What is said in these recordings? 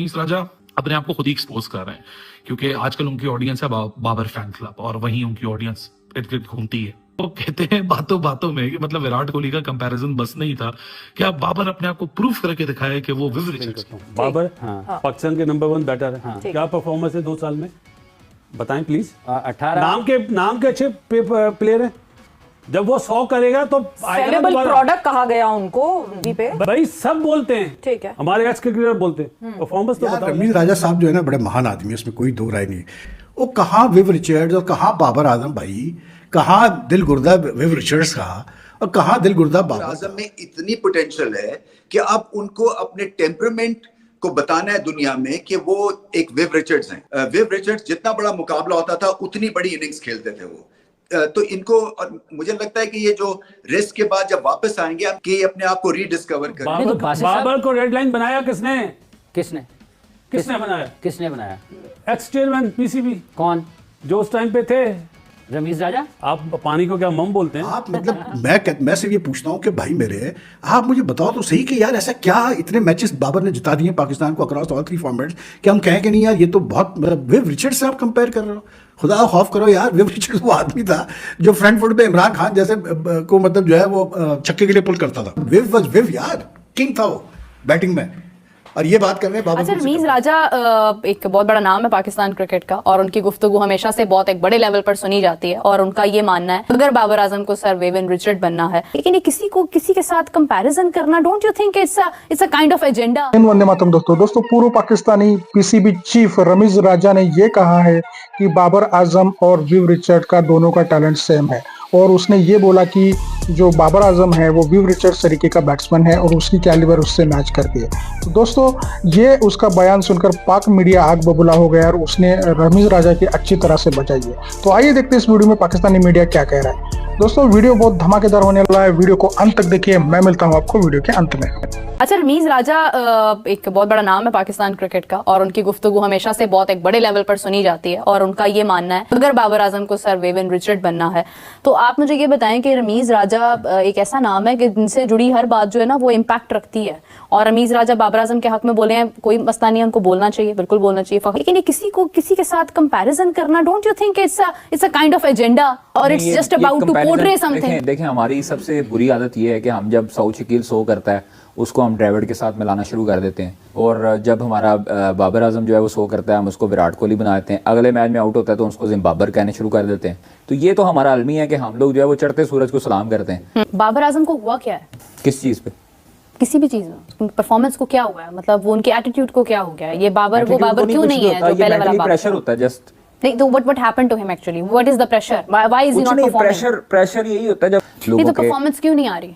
रमीज राजा अपने आप को खुद ही एक्सपोज कर रहे हैं, क्योंकि आजकल उनकी ऑडियंस है बाबर फैन क्लब, और वहीं उनकी ऑडियंस इर्द गिर्द घूमती है। वो कहते हैं बातों बातों में कि मतलब विराट कोहली का कंपैरिजन बस नहीं था, क्या बाबर अपने आप को प्रूफ करके दिखाया कि वो विव रिचर्ड्स। बाबर पाकिस्तान के नंबर 1 बैटर है। क्या परफॉर्मेंस है 2 साल में, बताएं प्लीज। 18 नाम के अच्छे प्लेयर हैं। जब वो 100 करेगा तो सेलेबल प्रोडक्ट कहा गया उनको पे। भाई सब बोलते हैं, ठीक है, हमारे एक्स क्रिकेटर बोलते हैं। परफॉर्मेंस तो बताओ। रमीज राजा साहब जो है ना बड़े महान आदमी है, उसमें कोई दो राय नहीं। वो कहाँ विव रिचर्ड्स और कहाँ बाबर आजम भाई, कहाँ दिल गुर्दा विव रिचर्ड्स का और कहाँ दिल गुर्दा बाबर आजम में इतनी पोटेंशियल है कि अब उनको अपने टेम्परामेंट को बताना है दुनिया में कि वो एक विव रिचर्ड्स हैं। विव रिचर्ड्स जितना बड़ा मुकाबला होता था उतनी बड़ी इनिंग्स खेलते थे वो। तो इनको, और मुझे लगता है कि ये जो रेस्ट के बाद जब वापस आएंगे कि अपने आप को रीडिस्कवर करें। बाबर को रेड लाइन बनाया किसने? किसने बनाया? X chairman PCB. कौन? जो उस टाइम पे थे रमीज राजा। आप पानी को क्या मम बोलते हैं? आप मतलब मैं सिर्फ ये पूछता हूँ कि भाई मेरे, आप मुझे बताओ तो सही कि यार ऐसा क्या इतने मैचेस बाबर ने जिता दिए पाकिस्तान को अक्रॉस ऑल 3 फॉर्मेट्स कि हम कहें कि नहीं यार ये तो बहुत, विव रिचर्ड्स से आप कंपेयर कर रहे हो। खुदा खौफ करो यार, विव रिचर्ड्स वो आदमी था जो फ्रंट फुट पे इमरान खान जैसे को मतलब जो है वो छक्के के लिए पुल करता था। विव वाज विव यार, किंग था वो बैटिंग में। और ये बात कर रहे हैं बाबर। अच्छा, रमीज राजा एक बहुत बड़ा नाम है पाकिस्तान क्रिकेट का, और उनकी गुफ्तगू हमेशा से बहुत एक बड़े लेवल पर सुनी जाती है, और उनका ये मानना है अगर बाबर आजम को सर विविन रिचर्ड बनना है, लेकिन ये किसी के साथ कंपैरिजन करना, don't you think it's a kind of agenda? Vande Mataram दोस्तों, पूर्व पाकिस्तानी पीसीबी चीफ रमीज राजा ने ये कहा है कि बाबर आजम और विव रिचर्ड का दोनों का टैलेंट सेम है, और उसने ये बोला कि जो बाबर आजम है वो विव रिचर्ड्स तरीके का बैट्समैन है और उसकी कैलिबर उससे मैच करती है। तो दोस्तों ये उसका बयान सुनकर पाक मीडिया आग बबूला हो गया और उसने रमीज राजा की अच्छी तरह से बचाई है। तो आइए देखते हैं इस वीडियो में पाकिस्तानी मीडिया क्या कह रहा है। दोस्तों वीडियो बहुत धमाकेदार होने वाला है, वीडियो को अंत तक देखिए। मैं मिलता हूँ आपको वीडियो के अंत में। अच्छा, रमीज राजा एक बहुत बड़ा नाम है पाकिस्तान क्रिकेट का, और उनकी गुफ्तगू हमेशा से बहुत एक बड़े लेवल पर सुनी जाती है, और उनका ये मानना है अगर बाबर आजम को सर विविन रिचर्ड बनना है, तो आप मुझे ये बताएं कि रमीज राजा एक ऐसा नाम है कि जिनसे जुड़ी हर बात जो है ना वो इम्पैक्ट रखती है, और रमीज राजा बाबर आजम के हक में बोले हैं, कोई मसला नहीं है, उनको बोलना चाहिए, बिल्कुल बोलना चाहिए, लेकिन ये किसी के साथ कंपैरिजन करना, don't you think it's a kind of agenda, और it's just about to portray something? देखें, हमारी सबसे बुरी आदत ये है कि हम जब सऊ शकील शो करता है उसको हम ड्रेविड के साथ मिलाना शुरू कर देते हैं, और जब हमारा बाबर आजम जो है वो शो करता है हम उसको विराट कोहली बना देते हैं। अगले मैच में आउट होता है तो उसको जिम्बाबर कहने शुरू कर देते हैं। तो ये तो हमारा अलमी है कि हम लोग जो है वो चढ़ते सूरज को सलाम करते हैं। बाबर आजम को हुआ क्या है? किस चीज़ पे? किसी भी चीज में परफॉर्मेंस को क्या हुआ है, मतलब वो उनके एटीट्यूड को क्या हो गया है? ये बाबर क्यों नहीं है जो पहले वाला प्रेशर होता है जस्ट। नहीं तो what happened to him actually? What is the pressure? Why is he not performing? Pressure यही होता है जब लोगों के परफॉर्मेंस क्यों नहीं आ रही,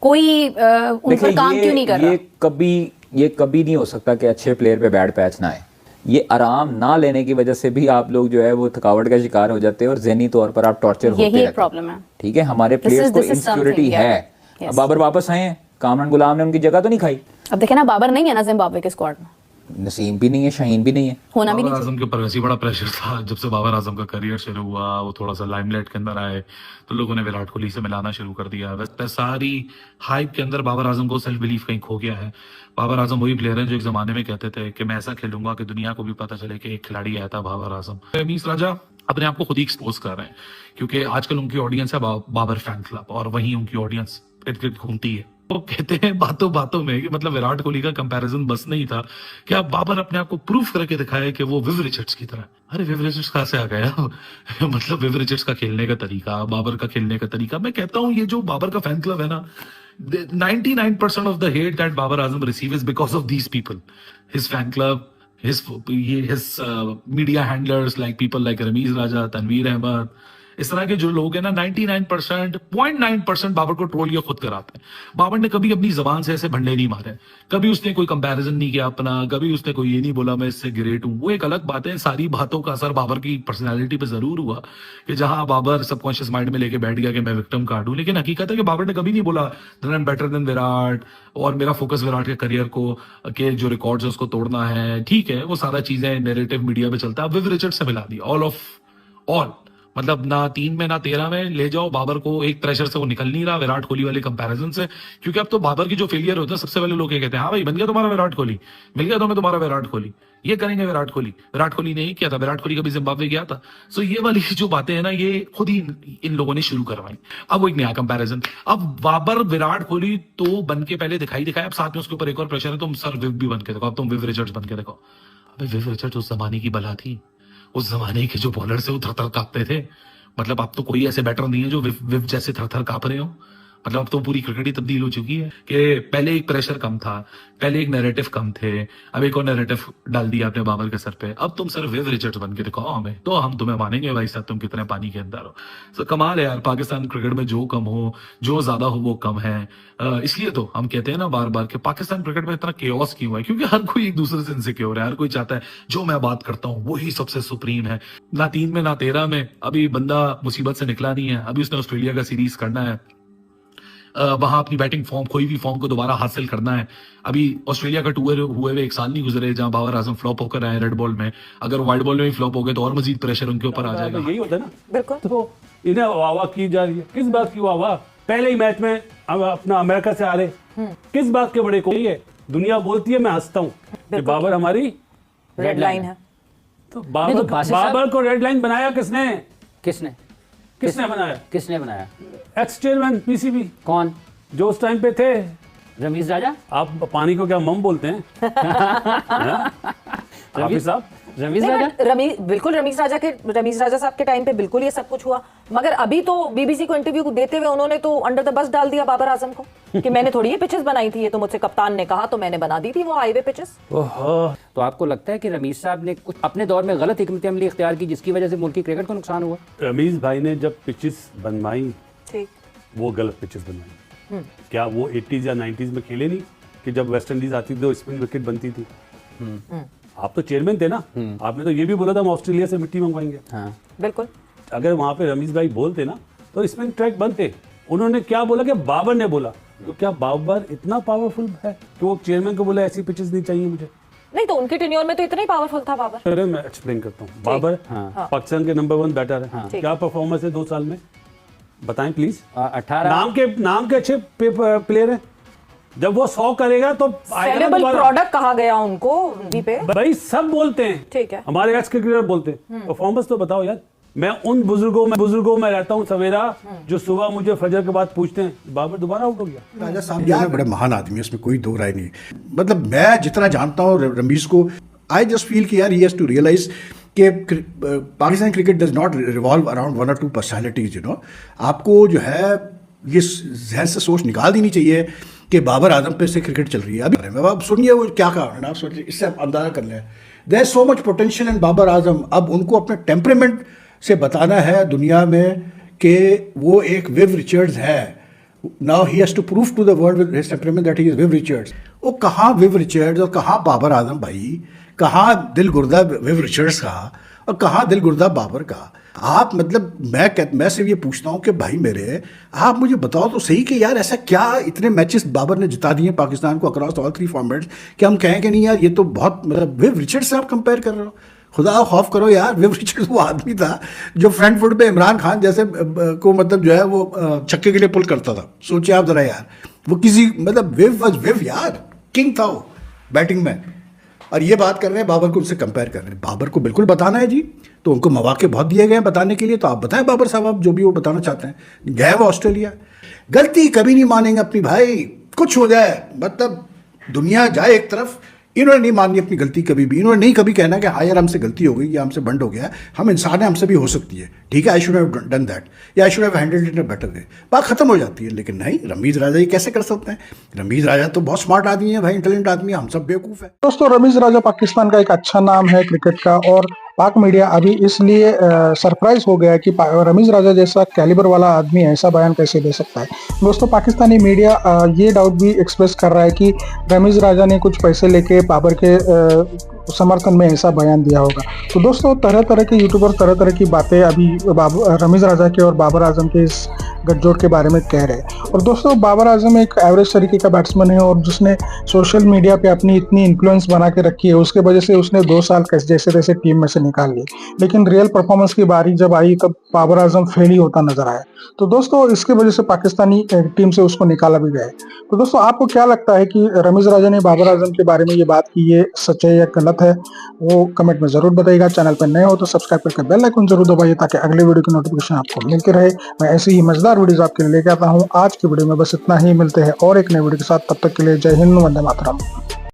कोई उन पर काम क्यों नहीं कर रहा? ये कभी नहीं हो सकता कि अच्छे प्लेयर पे बैड पैच ना आए। ये आराम ना लेने की वजह से भी आप लोग जो है वो थकावट का शिकार हो जाते हैं और ज़हनी तौर पर आप टॉर्चर होते हैं। यही प्रॉब्लम है। ठीक है, हमारे प्लेयर्स को इनसिक्योरिटी है। अब बाबर वापस आए हैं, कामरान गुलाम ने उनकी जगह तो नहीं खाई। अब देखे ना, बाबर नहीं है ना जिम्बाब्वे के स्क्वाड में, नसीम भी नहीं है, शाहीन भी नहीं है, होना भी नहीं। बाबर आजम के ऊपर वैसे बड़ा प्रेशर था जब से बाबर आजम का करियर शुरू हुआ, वो थोड़ा सा लाइमलाइट के अंदर आए तो लोगों ने विराट कोहली से मिलाना शुरू कर दिया। वैसे सारी हाइप के अंदर बाबर आजम को सेल्फ बिलीफ कहीं खो गया है। बाबर आजम वही प्लेयर है जो एक जमाने में कहते थे कि मैं ऐसा खेलूंगा कि दुनिया को भी पता चले कि एक खिलाड़ी आया था बाबर आजम। रमीज राजा अपने आप को खुद ही एक्सपोज कर रहे हैं, क्योंकि आजकल उनकी ऑडियंस है बाबर फैन क्लब, और वहीं उनकी ऑडियंस इर्द गिर्द घूमती है। वो कहते हैं बातों बातों में कि मतलब विराट कोहली का कंपैरिजन बस नहीं था, क्या बाबर अपने आप को प्रूफ करके दिखाया कि वो विव रिचर्ड्स की तरह। अरे विव रिचर्ड्स कहाँ से आ गया? मतलब विव रिचर्ड्स का खेलने का तरीका, बाबर का खेलने का तरीका। मैं कहता हूँ ये जो बाबर का फैन क्लब है ना, 99% of the hate that Babar Azam receives is because of these people. His fan club, his media handlers like people like Ramiz Raja, Tanveer Ahmed, इस तरह के जो लोग हैं ना 99.9% बाबर को ट्रोल या खुद कराते हैं। बाबर ने कभी अपनी जबान से ऐसे भंडे नहीं मारे, कभी उसने कोई कंपैरिजन नहीं किया अपना, कभी उसने कोई ये नहीं बोला मैं इससे ग्रेट हूँ। वो एक अलग बात है, सारी बातों का असर बाबर की पर्सनैलिटी पे जरूर हुआ कि जहां बाबर सबकॉन्शियस माइंड में लेके बैठ गया कि मैं विक्टिम कार्ड हूँ, लेकिन हकीकत है कि बाबर ने कभी नहीं बोला that I am better than Virat और मेरा फोकस विराट के करियर को के जो रिकॉर्ड्स है उसको तोड़ना है। ठीक है, वो सारा चीजें नैरेटिव मीडिया में चलता है। अब विव रिचर्ड से मिला दी ऑल मतलब ना 3 में ना 13 में ले जाओ बाबर को, एक प्रेशर से वो निकल नहीं रहा विराट कोहली वाले कंपैरिजन से, क्योंकि अब तो बाबर की जो फेलियर होता है सबसे पहले लोग ये कहते हैं हाँ भाई बन गया तुम्हारा विराट कोहली, मिल गया तुम्हें तुम्हारा विराट कोहली, ये करेंगे विराट कोहली ने ही किया था, विराट कोहली कभी जिम्बाब्वे गया था। सो ये वाली जो बातें हैं ना ये खुद ही इन लोगों ने शुरू करवाई। अब वो एक नया कंपैरिजन, अब बाबर विराट कोहली तो बन के पहले दिखाई अब साथ में उसके ऊपर एक और प्रेशर है, तुम सर विव भी बन के देखो, अब तुम विव रिचर्ड्स बन के देखो। अबे विव रिचर्ड्स उस जमाने की बला थी, उस जमाने के जो बॉलर से वो थर-थर कांपते थे। मतलब अब तो कोई ऐसे बैटर नहीं है जो विव जैसे थर-थर कांप रहे हो। मतलब अब तो पूरी क्रिकेट ही तब्दील हो चुकी है कि पहले एक प्रेशर कम था, पहले एक नैरेटिव कम थे, अब एक और नैरेटिव डाल दिया आपने बाबर के सर पे। अब तुम सर विव रिचर्ड्स बन के दिखाओ हमें, तो हम तुम्हें मानेंगे भाई साहब तुम कितने पानी के अंदर हो। सो कमाल है यार, पाकिस्तान क्रिकेट में जो कम हो जो ज्यादा हो वो कम है। इसलिए तो हम कहते हैं ना बार बार कि पाकिस्तान क्रिकेट में इतना केओस क्यों है, क्योंकि हर कोई एक दूसरे से इनसिक्योर है, हर कोई चाहता है जो मैं बात करता हूँ वही सबसे सुप्रीम है। ना 3 में ना 13 में अभी बंदा मुसीबत से निकला नहीं है, अभी उसने ऑस्ट्रेलिया का सीरीज करना है, वहां अपनी बैटिंग फॉर्म कोई भी फॉर्म को दोबारा हासिल करना है। अभी ऑस्ट्रेलिया का टूर हुए हुए 1 साल नहीं गुजरे जहां बाबर आजम फ्लॉप होकर आए रेड बॉल में, अगर वाइट बॉल में भी फ्लॉप हो गए तो और मजीद प्रेशर उनके ऊपर आ जाएगा। यही होता है ना, बिल्कुल। तो इन्हें वाह की जा रही है, किस बात की वाह? पहले ही मैच में अब अपना अमेरिका से आ रहे, किस बात के बड़े को है? दुनिया बोलती है, मैं हंसता हूँ कि बाबर हमारी रेड लाइन है। तो नहीं, तो बासित साहब- बाबर को रेड लाइन बनाया किसने? किसने बनाया? किसने बनाया? एक्स चेयरमैन पीसीबी, कौन? जो उस टाइम पे थे। रमीज राजा। आप पानी को क्या मम बोलते हैं? हाफिज साहब, रमीज राजा। बिल्कुल रमीज राजा साहब के टाइम पे बिल्कुल ये सब कुछ हुआ, मगर अभी तो बीबीसी को इंटरव्यू देते हुए उन्होंने तो अंडर द बस डाल दिया बाबर आजम को कि मैंने थोड़ी ये पिचेस बनाई थी, ये तो मुझसे कप्तान ने कहा तो मैंने बना दी थी वो हाईवे पिचेस। तो आपको लगता है कि रमीज साहब ने कुछ अपने दौर में गलत हिकमत अमली इख्तियार की जिसकी वजह से मुल्क की क्रिकेट को नुकसान हुआ? रमीज भाई ने जब पिचेस बनवाई ठीक, वो गलत पिचेस बनवाई। क्या वो 80s या 90s में खेले नहीं कि जब वेस्ट इंडीज आती थी तो स्पिन विकेट बनती थी? आप तो चेयरमैन थे ना, आपने तो ये भी बोला था हम ऑस्ट्रेलिया से मिट्टी मंगवाएंगे। हाँ। बिल्कुल। अगर वहां पे रमीज भाई बोलते ना तो स्पिन ट्रैक बनते। उन्होंने क्या बोला कि बाबर ने बोला, तो क्या बाबर इतना पावरफुल है कि वो चेयरमैन को बोला ऐसी पिचेस नहीं चाहिए मुझे? नहीं तो उनके टेन्योर में तो इतना ही पावरफुल था बाबर। अरे मैं एक्सप्लेन करता हूँ। बाबर पाकिस्तान के नंबर 1 बैटर है, क्या परफॉर्मेंस है 2 साल में बताएं प्लीज। 18 नाम के अच्छे प्लेयर हैं, जब वो 100 करेगा तो सेलेबल प्रोडक्ट कहा गया उनको वी पे। भाई सब बोलते हैं, ठीक है, हमारे एक्स क्रिकेटर बोलते हैं, परफॉर्मेंस तो बताओ यार। मैं उन बुजुर्गों में रहता हूँ सवेरा जो सुबह मुझे फजर के बाद पूछते हैं बाबर दोबारा आउट हो गया। राजा साहब जो है बड़े महान आदमी है, उसमें कोई दो राय नहीं। मतलब मैं जितना जानता हूँ रमीज को, आई जस्ट फील कि यार ही हैज टू रियलाइज कि Pakistan cricket does not revolve around 1 or 2 personalities. आपको जो है ये जहन से सोच निकाल देनी चाहिए कि बाबर आजम पे से क्रिकेट चल रही है। अभी अब सुनिए वो क्या कारण है, आप सोचिए, इससे आप अंदाजा कर लें। There is so much potential in Babar Azam. अब उनको अपने टेम्परामेंट से बताना है दुनिया में कि वो एक विव रिचर्ड्स है। Now he has to prove to the world with his temperament that he is Viv Richards. वो कहाँ विव रिचर्ड्स और कहाँ बाबर आजम भाई, कहाँ दिल गुर्दा विव रिचर्ड्स का और कहाँ दिल गुर्दा बाबर का। आप मतलब मैं सिर्फ ये पूछता हूँ कि भाई मेरे, आप मुझे बताओ तो सही कि यार ऐसा क्या इतने मैचेस बाबर ने जिता दिए पाकिस्तान को अक्रॉस ऑल 3 फॉर्मेट्स कि हम कहें कि नहीं यार ये तो बहुत, मतलब विव रिचर्ड्स से आप कंपेयर कर रहे हो। खुदा खौफ करो यार, विव रिचर्ड्स वो आदमी था जो फ्रंट फुट पे इमरान खान जैसे को मतलब जो है वो छक्के के लिए पुल करता था। सोचिए आप जरा यार, वो किसी मतलब विव वाज विव यार, किंग था वो बैटिंग में। और ये बात कर रहे हैं बाबर को उनसे कंपेयर कर रहे हैं। बाबर को बिल्कुल बताना है जी, तो उनको मौके बहुत दिए गए हैं बताने के लिए। तो आप बताएं बाबर साहब, आप जो भी वो बताना चाहते हैं। गए वो ऑस्ट्रेलिया, गलती कभी नहीं मानेंगे अपनी भाई, कुछ हो जाए मतलब दुनिया जाए एक तरफ, इन्होंने नहीं माननी अपनी गलती कभी भी। इन्होंने नहीं कभी कहना कि हाँ यार हमसे गलती हो गई या हमसे बंड हो गया, हम इंसान हैं, हमसे भी हो सकती है, ठीक है, I should have done that या I should have handled it in a better way. बात खत्म हो जाती है। लेकिन नहीं, रमीज राजा ये कैसे कर सकते हैं? रमीज राजा तो बहुत स्मार्ट आदमी है भाई, इंटेलिजेंट आदमी है, हम सब बेवकूफ़ है। दोस्तों, रमीज राजा पाकिस्तान का एक अच्छा नाम है क्रिकेट का, और पाक मीडिया अभी इसलिए सरप्राइज हो गया कि रमीज राजा जैसा कैलिबर वाला आदमी ऐसा बयान कैसे दे सकता है। दोस्तों, पाकिस्तानी मीडिया ये डाउट भी एक्सप्रेस कर रहा है कि रमीज राजा ने कुछ पैसे लेके बाबर के समर्थन में ऐसा बयान दिया होगा। तो दोस्तों, तरह तरह के यूट्यूबर तरह तरह की बातें अभी रमीज राजा के और बाबर आजम के इस गठजोड़ के बारे में कह रहे हैं। और दोस्तों बाबर आजम एक एवरेज तरीके का बैट्समैन है और जिसने सोशल मीडिया पे अपनी इतनी इन्फ्लुएंस बना के रखी है, उसके वजह से उसने 2 साल जैसे तैसे टीम में से निकाल ली। लेकिन रियल परफॉर्मेंस की बारी जब आई तब बाबर आजम फेल ही होता नजर आया। तो दोस्तों इसके वजह से पाकिस्तानी टीम से उसको निकाला भी गया है। तो दोस्तों आपको क्या लगता है कि रमीज राजा ने बाबर आजम के बारे में ये बात की, ये सच है या गलत है? वो कमेंट में जरूर बताइएगा। चैनल पर नए हो तो सब्सक्राइब करके बेल आइकन जरूर दबाइए ताकि अगले वीडियो की नोटिफिकेशन आपको मिलती रहे। मैं ऐसी ही मजेदार वीडियोस आपके लिए लेके आता हूँ। आज की वीडियो में बस इतना ही, मिलते हैं और एक नए वीडियो के साथ। तब तक के लिए जय हिंद, वंदे मातरम।